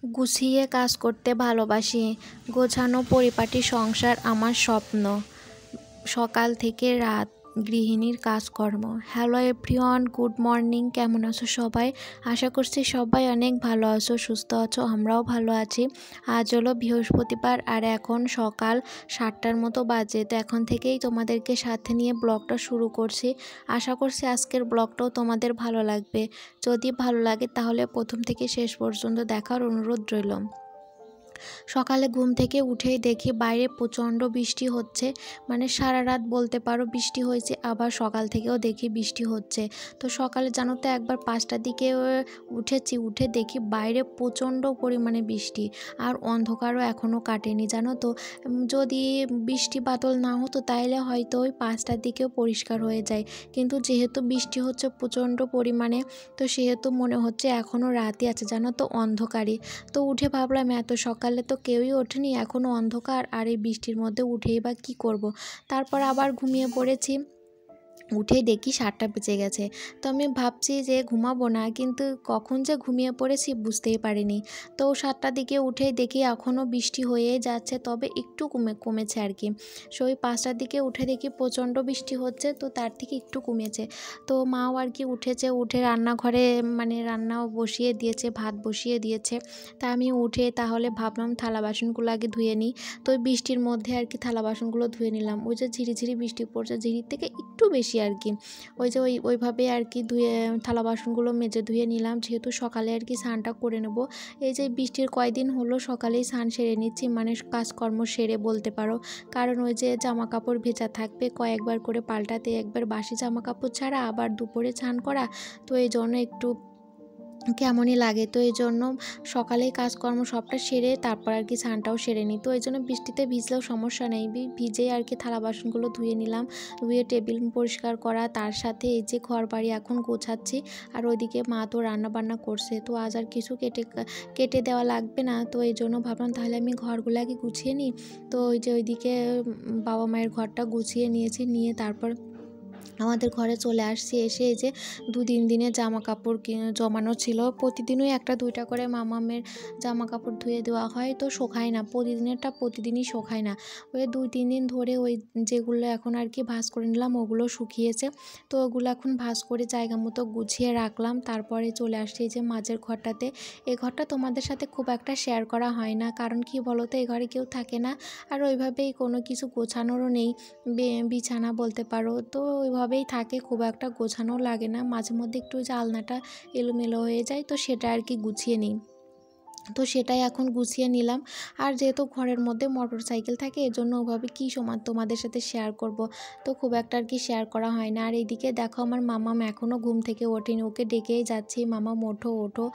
গুছিয়ে কাজ করতে ভালোবাসি। গোছানো পরিপাটি সংসার আমার স্বপ্ন। সকাল থেকে রাত গৃহিণীর কাজকর্ম। Hello everyone, good morning. কেমন আছো সবাই? আশা করছি সবাই অনেক ভালো আছো, সুস্থ আছো। আমরাও ভালো আছি। আজ হলো বৃহস্পতিবার আর এখন সকাল 7টার মতো বাজে। তো এখন থেকেই তোমাদেরকে সাথে নিয়ে ব্লগটা শুরু করছি। আশা করছি আজকের ব্লগটাও তোমাদের ভালো লাগবে। যদি ভালো লাগে তাহলে প্রথম থেকে শেষ পর্যন্ত দেখার অনুরোধ রইল। সকালে ঘুম থেকে উঠেই দেখি বাইরে প্রচণ্ড বৃষ্টি হচ্ছে, মানে সারা রাত বলতে পারো বৃষ্টি হয়েছে, আবার সকাল থেকেও দেখি বৃষ্টি হচ্ছে। তো সকালে জানো তো একবার 5টার দিকে উঠেছি, উঠে দেখি বাইরে প্রচণ্ড পরিমাণে বৃষ্টি আর অন্ধকারও এখনও কাটেনি জানো তো। যদি বৃষ্টি বাদল না হতো তাইলে হয়তো ওই 5টার দিকেও পরিষ্কার হয়ে যায়, কিন্তু যেহেতু বৃষ্টি হচ্ছে প্রচণ্ড পরিমাণে, তো সেহেতু মনে হচ্ছে এখনও রাতই আছে জানো তো, অন্ধকারই। তো উঠে ভাবলাম এত সকালে তো কেউই ওঠেনি, এখনও অন্ধকার, আর এই বৃষ্টির মধ্যে উঠেই বা কী করব। তারপর আবার ঘুমিয়ে পড়েছি। উঠেই দেখি 7টা বেজে গেছে। তো আমি ভাবছি যে ঘুমাবো না, কিন্তু কখন যে ঘুমিয়ে পড়েছি বুঝতেই পারিনি। তো 7টার দিকে উঠেই দেখি এখনও বৃষ্টি হয়েই যাচ্ছে, তবে একটু কমেছে আর কি। ওই 5টার দিকে উঠে দেখি প্রচণ্ড বৃষ্টি হচ্ছে, তো তার থেকে একটু কমেছে। তো মাও আর কি উঠেছে, উঠে রান্নাঘরে মানে রান্নাও বসিয়ে দিয়েছে, ভাত বসিয়ে দিয়েছে। তা আমি উঠে তাহলে ভাবলাম থালা বাসনগুলো আগে ধুয়ে নিই। তো ওই বৃষ্টির মধ্যে আর কি থালা বাসনগুলো ধুয়ে নিলাম। ওই যে ঝিরিঝিরি বৃষ্টি পড়ছে, ঝিরির থেকে একটু বেশি আর কি। ওই যে ওইভাবে আর কি ধুয়ে থালা বাসনগুলো মেজে ধুয়ে নিলাম, যেহেতু সকালে আর কি স্নানটা করে নেব। এই যে বৃষ্টির কয়দিন হলো সকালেই স্নান সেরে নিচ্ছি, মানে কাজকর্ম সেরে বলতে পারো। কারণ ওই যে জামা কাপড় ভেজা থাকবে, কয়েকবার করে পাল্টাতে, একবার বাসি জামা কাপড় ছাড়া আবার দুপুরে স্নান করা, তো এই জন্য একটু কেমনই লাগে। তো এই জন্য সকালেই কাজকর্ম সবটা সেরে তারপর আর কি স্নানটাও সেরে নিই। তো এই জন্য বৃষ্টিতে ভিজলেও সমস্যা নেই, ভিজেই আর কি থালা বাসনগুলো ধুয়ে নিলাম। ধুয়ে টেবিল পরিষ্কার করা, তার সাথে এই যে ঘর বাড়ি এখন গোছাচ্ছি। আর ওইদিকে মা তো রান্না বান্না করছে, তো আজ আর কিছু কেটে দেওয়া লাগবে না। তো এই জন্য ভাবলাম তাহলে আমি ঘরগুলো আগে গুছিয়ে নিই। তো ওই যে ওইদিকে বাবা মায়ের ঘরটা গুছিয়ে নিয়েছি, নিয়ে তারপর আমাদের ঘরে চলে আসছি। এসে এই যে 2-3 দিনের জামা কাপড় জমানো ছিল। প্রতিদিনই 1-2টা করে মামামের জামা কাপড় ধুয়ে দেওয়া হয়, তো শোকায় না, প্রতিদিনেরটা প্রতিদিনই শোকায় না। ওই 2-3 দিন ধরে ওই যেগুলো এখন আর কি ভাঁজ করে নিলাম ওগুলো শুকিয়েছে। তো ওগুলো এখন ভাঁজ করে জায়গা মতো গুছিয়ে রাখলাম। তারপরে চলে আসছি এই যে মাঝের ঘরটাতে। এই ঘরটা তোমাদের সাথে খুব একটা শেয়ার করা হয় না, কারণ কি বলো তো, এই ঘরে কেউ থাকে না, আর ওইভাবেই কোনো কিছু গোছানোরও নেই, বিছানা বলতে পারো। তো ওইভাবেই থাকে, খুব একটা গোছানো লাগে না। মাঝে মধ্যে একটু যে আলনাটা এলোমেলো হয়ে যায়, তো সেটা আর কি গুছিয়ে নিই। তো সেটাই এখন গুছিয়ে নিলাম। আর যেহেতু ঘরের মধ্যে মোটর সাইকেল থাকে, এজন্য ওভাবে কী তোমাদের সাথে শেয়ার করব, তো খুব একটা আর কি শেয়ার করা হয় না। আর এইদিকে দেখো আমার মামাম এখনও ঘুম থেকে ওঠেনি, ওকে ডেকেই যাচ্ছি, মামাম ওঠো ওঠো।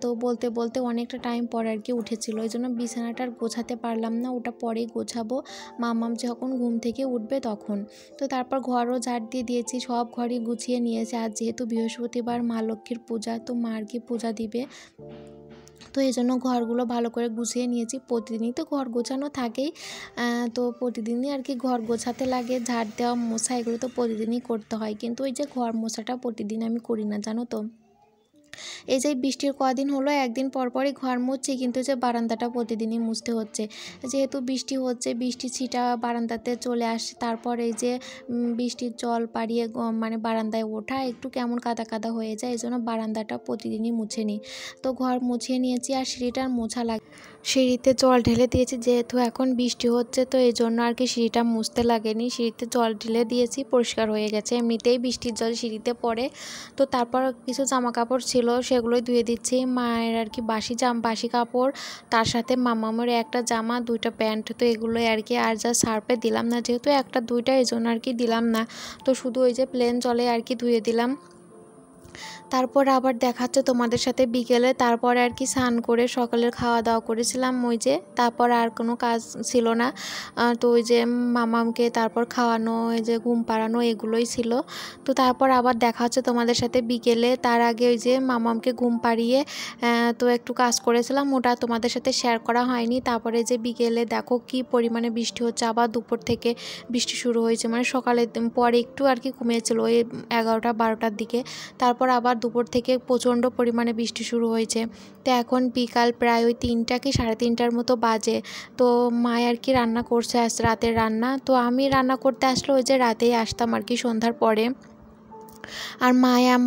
তো বলতে বলতে অনেকটা টাইম পর আর কি উঠেছিল, এই জন্য বিছানাটা আর গোছাতে পারলাম না, ওটা পরেই গোছাবো মামাম যখন ঘুম থেকে উঠবে তখন। তো তারপর ঘরও ঝাড় দিয়ে দিয়েছি, সব ঘরই গুছিয়ে নিয়েছে। আজ যেহেতু বৃহস্পতিবার, মা লক্ষ্মীর পূজা, তো মা আর কি পূজা দিবে, তো এই জন্য ঘরগুলো ভালো করে গুছিয়ে নিয়েছি। প্রতিদিনই তো ঘর গোছানো থাকেই, তো প্রতিদিনই আর কি ঘর গোছাতে লাগে, ঝাড় দেওয়া মোছা এগুলো তো প্রতিদিনই করতে হয়, কিন্তু ওই যে ঘর মোছাটা প্রতিদিন আমি করি না জানো তো। এই যে বৃষ্টির কদিন হলো একদিন পর পরই ঘর মুছছি, কিন্তু যে বারান্দাটা প্রতিদিনই মুছতে হচ্ছে, যেহেতু বৃষ্টি হচ্ছে, বৃষ্টি ছিটা বারান্দাতে চলে আসে। তারপর এই যে বৃষ্টির জল পাড়িয়ে মানে বারান্দায় ওঠা একটু কেমন কাদা কাদা হয়ে যায়, এই জন্য বারান্দাটা প্রতিদিনই মুছে নিই। তো ঘর মুছিয়ে নিয়েছি, আর সিঁড়িটার মোছা লাগে, সিঁড়িতে জল ঢেলে দিয়েছি, যেহেতু এখন বৃষ্টি হচ্ছে, তো এই জন্য আর কি সিঁড়িটা মুছতে লাগেনি, সিঁড়িতে জল ঢেলে দিয়েছি, পরিষ্কার হয়ে গেছে। এমনিতেই বৃষ্টির জল সিঁড়িতে পড়ে। তো তারপর কিছু জামা কাপড় ছিল সেগুলোই ধুয়ে দিচ্ছি, মায়ের আর কি বাসি কাপড়, তার সাথে মামামের একটা জামা, 2টা প্যান্ট, তো এগুলোই আর কি। আর যা সার্ফে দিলাম না, যেহেতু 1-2টা, এই জন্য আর কি দিলাম না, তো শুধু ওই যে প্লেন জলে আর কি ধুয়ে দিলাম। তারপর আবার দেখাচ্ছে তোমাদের সাথে বিকেলে। তারপরে আর কি স্নান করে সকালের খাওয়া দাওয়া করেছিলাম ওই যে, তারপর আর কোনো কাজ ছিল না। তো ওই যে মামামকে তারপর খাওয়ানো, ওই যে ঘুম পাড়ানো, এগুলোই ছিল। তো তারপর আবার দেখা হচ্ছে তোমাদের সাথে বিকেলে। তার আগে ওই যে মামামকে ঘুম পাড়িয়ে তো একটু কাজ করেছিলাম, ওটা তোমাদের সাথে শেয়ার করা হয়নি। তারপরে যে বিকেলে দেখো কি পরিমাণে বৃষ্টি হচ্ছে, আবার দুপুর থেকে বৃষ্টি শুরু হয়েছে, মানে সকালের পরে একটু আর কি কমেছিল ওই 11টা 12টার দিকে। তারপর তারপর আবার দুপুর থেকে প্রচণ্ড পরিমাণে বৃষ্টি শুরু হয়েছে। তো এখন বিকাল প্রায় ওই 3টা কি 3:30টার মতো বাজে। তো মা আর কি রান্না করছে আজ রাতের রান্না। তো আমি রান্না করতে আসলে ওই যে রাতেই আসতাম আর কি সন্ধ্যার পরে। আর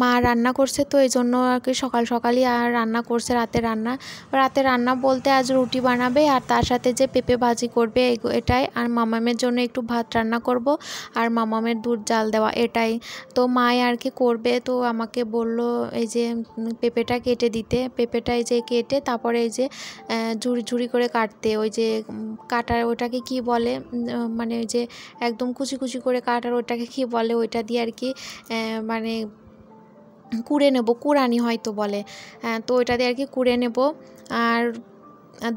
মা রান্না করছে, তো এই জন্য আর কি সকাল সকালই আর রান্না করছে রাতে রান্না বলতে আজ রুটি বানাবে আর তার সাথে যে পেঁপে ভাজি করবে এটাই। আর মামামের জন্য একটু ভাত রান্না করব আর মামামের দুধ জাল দেওয়া এটাই। তো আর কি করবে। তো আমাকে বলল এই যে পেঁপেটা কেটে দিতে। পেঁপেটা এই যে কেটে তারপরে এই যে ঝুড়ি ঝুড়ি করে কাটতে, ওই যে কাটার ওটাকে কি বলে, মানে ওই যে একদম কুচি কুচি করে কাটার ওটাকে কি বলে, ওইটা দিয়ে আর কি মানে কুড়ে নেব, কুড়ানি হয়তো বলে। তো ওইটা দিয়ে আর কি কুড়ে নেব। আর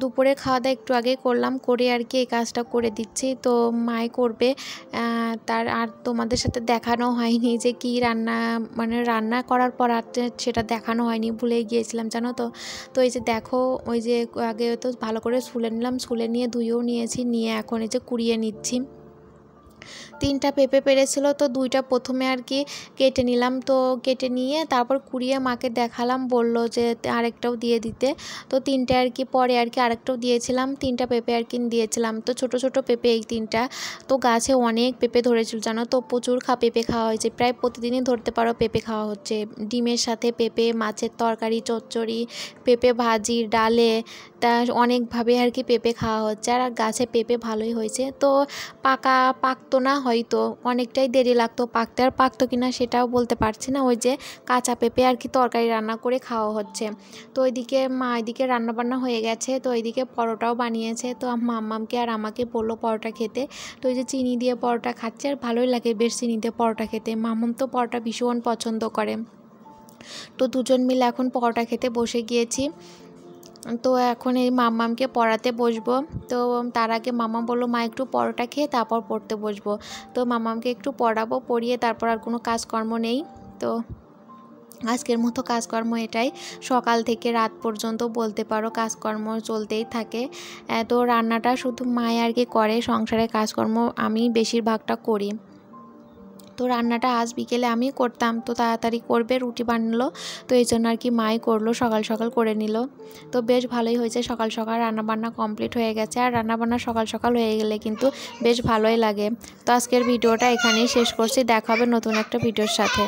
দুপুরে খাওয়া দাওয়া একটু আগেই করলাম, করে আর কি এই কাজটা করে দিচ্ছি। তো মাই করবে। তার আর তোমাদের সাথে দেখানো হয়নি যে কি রান্না, মানে রান্না করার পর আর সেটা দেখানো হয়নি, ভুলে গিয়েছিলাম জানো তো। তো এই যে দেখো, ওই যে আগে তো ভালো করে ছুলে নিলাম, ছুলে নিয়ে ধুয়েও নিয়েছি, নিয়ে এখন এই যে কুড়িয়ে নিচ্ছি। 3টা পেঁপে পেরেছিল, তো 2টা প্রথমে আর কি কেটে নিলাম। তো কেটে নিয়ে তারপর কুড়িয়ে মাকে দেখালাম, বলল যে আরেকটাও দিয়ে দিতে। তো 3টে আর কি পরে আর কি আরেকটাও দিয়েছিলাম, 3টা পেঁপে আর কি দিয়েছিলাম। তো ছোট ছোট পেঁপে এই 3টা। তো গাছে অনেক পেঁপে ধরেছিল জানো তো, প্রচুর পেঁপে খাওয়া হয়েছে, প্রায় প্রতিদিনই ধরতে পারো পেঁপে খাওয়া হচ্ছে। ডিমের সাথে পেঁপে, মাছের তরকারি, চচ্চড়ি, পেঁপে ভাজি, ডালে, তা অনেকভাবে আর কি পেঁপে খাওয়া হচ্ছে। আর গাছে পেঁপে ভালোই হয়েছে। তো পাকতো না হয়তো, অনেকটাই দেরি লাগতো পাকতে, আর পাকতো কিনা সেটাও বলতে পারছি না। ওই যে কাঁচা পেঁপে আর কি তরকারি রান্না করে খাওয়া হচ্ছে। তো ওইদিকে মা এদিকে রান্নাবান্না হয়ে গেছে। তো ওইদিকে পরোটাও বানিয়েছে। তো মাম্মামকে আর আমাকে বললো পরোটা খেতে। তো ওই যে চিনি দিয়ে পরোটা খাচ্ছে, আর ভালোই লাগে বেশ চিনি দিয়ে পরোটা খেতে। মাম্মাম তো পরোটা ভীষণ পছন্দ করে। তো দুজন মিলে এখন পরোটা খেতে বসে গিয়েছি। তো এখন এই মাম্মামকে পড়াতে বসবো। তো তার আগে মাম্মা বললো মা একটু পরোটা খেয়ে তারপর পড়তে বসবো। তো মাম্মামকে একটু পড়াবো, পড়িয়ে তারপর আর কোনো কাজকর্ম নেই। তো আজকের মতো কাজকর্ম এটাই, সকাল থেকে রাত পর্যন্ত বলতে পারো কাজকর্ম চলতেই থাকে। তো রান্নাটা শুধু মাই আর কি করে, সংসারের কাজকর্ম আমি বেশিরভাগটা করি। তো রান্নাটা আজ বিকেলে আমি করতাম, তো তাড়াতাড়ি করবে, রুটি বানালো, তো এই জন্য আর কি মাই করলো, সকাল সকাল করে নিল। তো বেশ ভালোই হয়েছে, সকাল সকাল রান্নাবান্না কমপ্লিট হয়ে গেছে। আর রান্নাবান্না সকাল সকাল হয়ে গেলে কিন্তু বেশ ভালোই লাগে। তো আজকের ভিডিওটা এখানেই শেষ করছি, দেখা হবে নতুন একটা ভিডিওর সাথে।